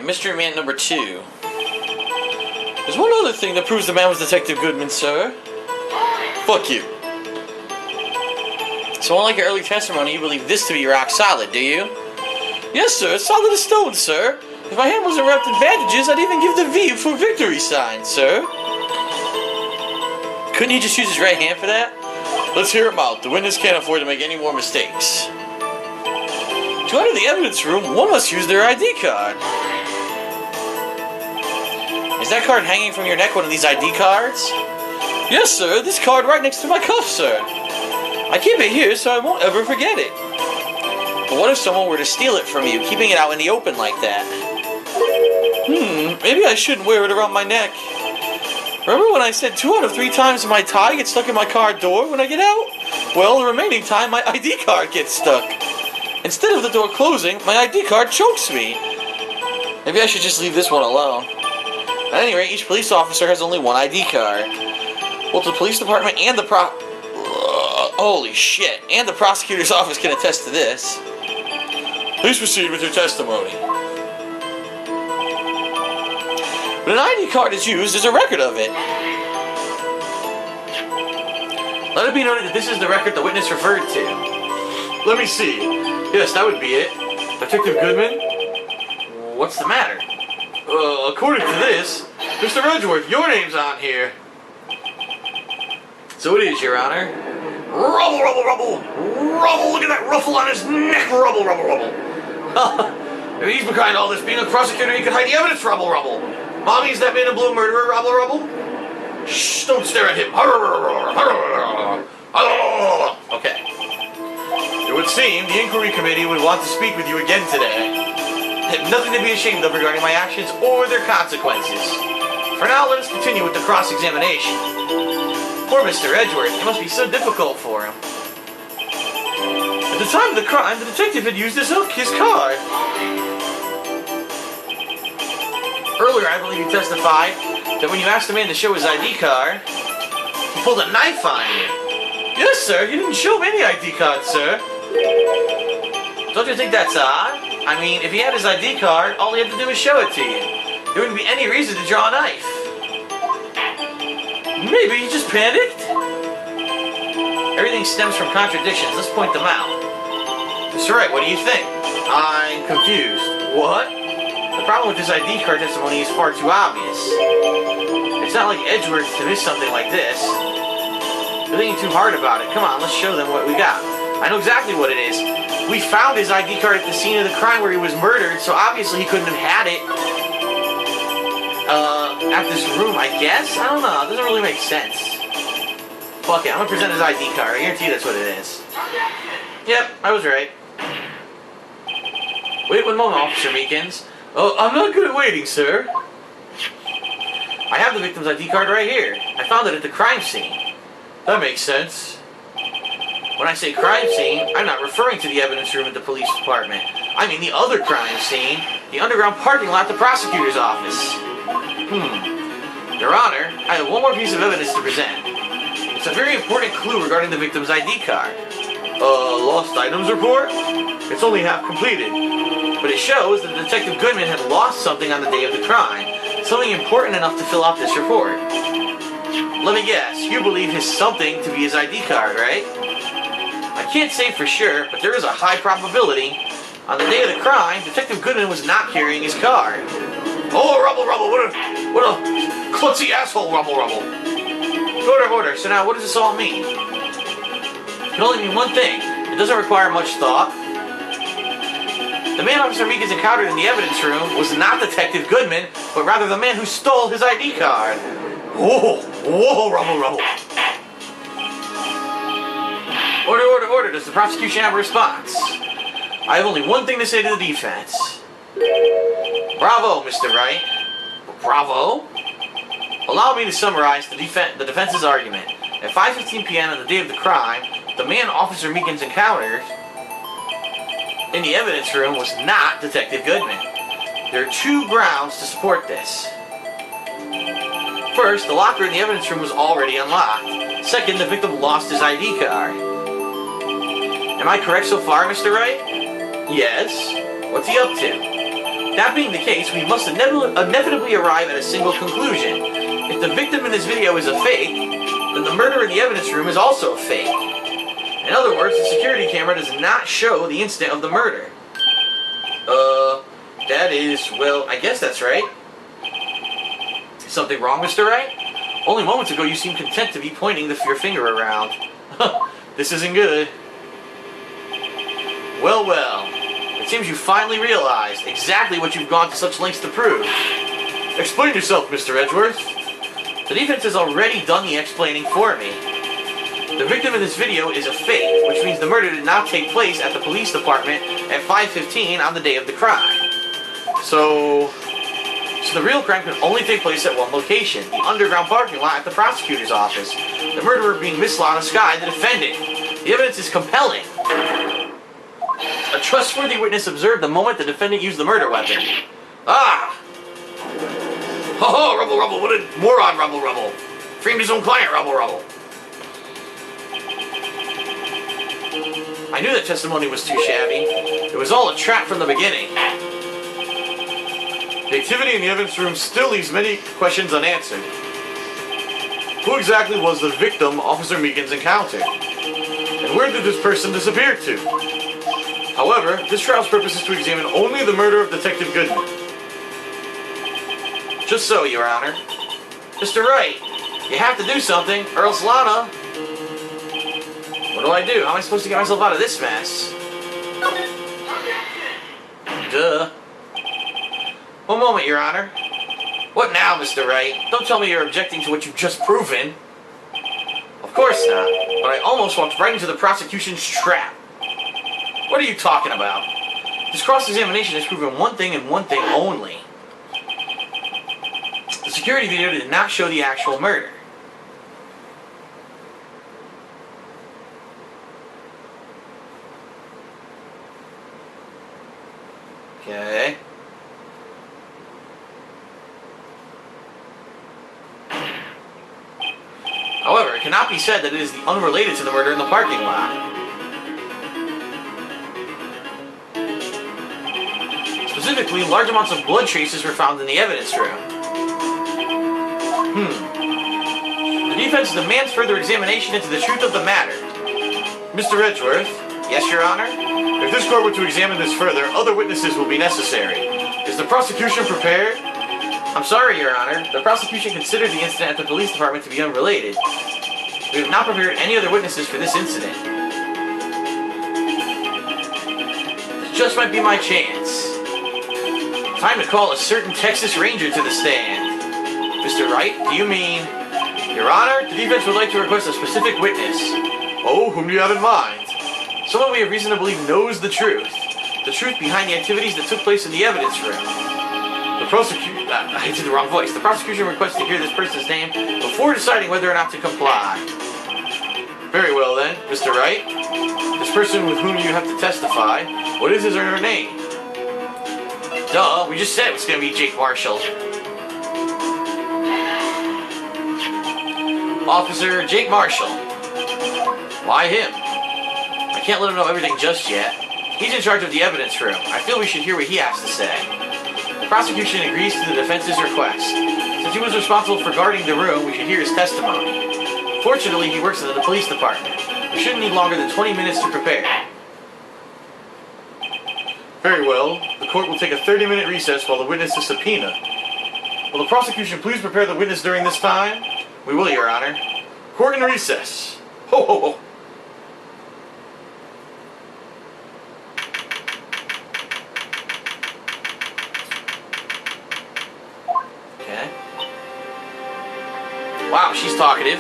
Mystery Man number 2. There's one other thing that proves the man was Detective Goodman, sir. Fuck you. So unlike your early testimony, you believe this to be rock solid, do you? Yes, sir. Solid as stone, sir. If my hand wasn't wrapped in bandages, I'd even give the V for victory sign, sir. Couldn't he just use his right hand for that? Let's hear him out. The witness can't afford to make any more mistakes. To enter the evidence room, one must use their ID card. Is that card hanging from your neck one of these ID cards? Yes, sir. This card right next to my cuff, sir. I keep it here so I won't ever forget it. But what if someone were to steal it from you, keeping it out in the open like that? Maybe I shouldn't wear it around my neck. Remember when I said 2 out of 3 times my tie gets stuck in my car door when I get out? Well, the remaining time my ID card gets stuck. Instead of the door closing, my ID card chokes me. Maybe I should just leave this one alone. At any rate, each police officer has only one ID card. Both the police department and the holy shit, and the prosecutor's office can attest to this. Please proceed with your testimony. When an ID card is used, there's a record of it. Let it be noted that this is the record the witness referred to. Let me see. Yes, that would be it. Detective Goodman? What's the matter? According to this, Mr. Edgeworth, your name's on here. So it is, Your Honor. Rubble, rubble, rubble! Rubble, look at that ruffle on his neck! Rubble, rubble, rubble! If he's behind all this, being a prosecutor, he could hide the evidence, rubble, rubble! Mommy's that man a blue murderer, rubble, rubble? Shh, don't stare at him! Okay. It would seem the inquiry committee would want to speak with you again today. I have nothing to be ashamed of regarding my actions or their consequences. For now, let us continue with the cross-examination. Poor Mr. Edgeworth, it must be so difficult for him. At the time of the crime, the detective had used his card. Earlier, I believe you testified that when you asked the man to show his ID card, he pulled a knife on you. Yes, sir, you didn't show him any ID card, sir. Don't you think that's odd? I mean, if he had his ID card, all he had to do was show it to you. There wouldn't be any reason to draw a knife. Maybe he just panicked? Everything stems from contradictions. Let's point them out. Mr. Wright, what do you think? I'm confused. What? The problem with this ID card testimony is far too obvious. It's not like Edgeworth to miss something like this. You're thinking too hard about it. Come on, let's show them what we got. I know exactly what it is. We found his ID card at the scene of the crime where he was murdered, so obviously he couldn't have had it at this room, I guess? I don't know. It doesn't really make sense. Fuck it. I'm gonna present his ID card. I guarantee that's what it is. Yep, I was right. Wait 1 moment, Officer Meekins. Oh, I'm not good at waiting, sir. I have the victim's ID card right here. I found it at the crime scene. That makes sense. When I say crime scene, I'm not referring to the evidence room at the police department. I mean the other crime scene, the underground parking lot at the prosecutor's office. Your Honor, I have one more piece of evidence to present. It's a very important clue regarding the victim's ID card. Lost items report? It's only half completed. But it shows that Detective Goodman had lost something on the day of the crime. Something important enough to fill out this report. Let me guess, you believe his something to be his ID card, right? I can't say for sure, but there is a high probability. On the day of the crime, Detective Goodman was not carrying his card. Oh, rubble, rubble, what a klutzy asshole, rubble, rubble. Order. So now, what does this all mean? It can only mean one thing. It doesn't require much thought. The man Officer Meekins encountered in the evidence room was not Detective Goodman, but rather the man who stole his ID card. Whoa, rubble. Order. Does the prosecution have a response? I have only one thing to say to the defense. Bravo, Mr. Wright. Bravo? Allow me to summarize the defense's argument. At 5:15 p.m. on the day of the crime, the man Officer Meekins encountered in the evidence room was not Detective Goodman. There are 2 grounds to support this. First, the locker in the evidence room was already unlocked. Second, the victim lost his ID card. Am I correct so far, Mr. Wright? Yes. What's he up to? That being the case, we must inevitably arrive at a single conclusion. If the victim in this video is a fake, then the murder in the evidence room is also a fake. In other words, the security camera does not show the instant of the murder. That is, well, I guess that's right. Is something wrong, Mr. Wright? Only moments ago you seemed content to be pointing your finger around. This isn't good. Well, well. It seems you finally realized exactly what you've gone to such lengths to prove. Explain yourself, Mr. Edgeworth. The defense has already done the explaining for me. The victim in this video is a fake, which means the murder did not take place at the police department at 5:15 on the day of the crime. So the real crime could only take place at one location, the underground parking lot at the prosecutor's office. The murderer being Miss Lana Skye, the defendant. The evidence is compelling. A trustworthy witness observed the moment the defendant used the murder weapon. Ah! Ho ho, rubble rubble, what a moron, rubble rubble. Framed his own client, rubble rubble. I knew that testimony was too shabby. It was all a trap from the beginning. The activity in the evidence room still leaves many questions unanswered. Who exactly was the victim Officer Meekins encountered? And where did this person disappear to? However, this trial's purpose is to examine only the murder of Detective Goodman. Just so, Your Honor. Mr. Wright, you have to do something, or else Lana... What do I do? How am I supposed to get myself out of this mess? Duh. One moment, Your Honor. What now, Mr. Wright? Don't tell me you're objecting to what you've just proven. Of course not, but I almost walked right into the prosecution's trap. What are you talking about? This cross-examination has proven one thing and one thing only. The security video did not show the actual murder. Okay. However, it cannot be said that it is unrelated to the murder in the parking lot. Specifically, large amounts of blood traces were found in the evidence room. The defense demands further examination into the truth of the matter. Mr. Edgeworth? Yes, Your Honor? If this court were to examine this further, other witnesses will be necessary. Is the prosecution prepared? I'm sorry, Your Honor. The prosecution considered the incident at the police department to be unrelated. We have not prepared any other witnesses for this incident. This just might be my chance. Time to call a certain Texas Ranger to the stand. Mr. Wright, do you mean... Your Honor, the defense would like to request a specific witness. Oh, whom do you have in mind? Someone we have reason to believe knows the truth. The truth behind the activities that took place in the evidence room. The prosecution... I did the wrong voice. The prosecution requests to hear this person's name before deciding whether or not to comply. Very well then, Mr. Wright. This person with whom you have to testify, what is his or her name? Duh, we just said it was going to be Jake Marshall. Officer Jake Marshall. Why him? I can't let him know everything just yet. He's in charge of the evidence room. I feel we should hear what he has to say. The prosecution agrees to the defense's request. Since he was responsible for guarding the room, we should hear his testimony. Fortunately, he works in the police department. We shouldn't need longer than 20 minutes to prepare. Very well. The court will take a 30-minute recess while the witness is subpoenaed. Will the prosecution please prepare the witness during this time? We will, Your Honor. Court in recess. Ho, ho, ho. Okay. Wow, she's talkative.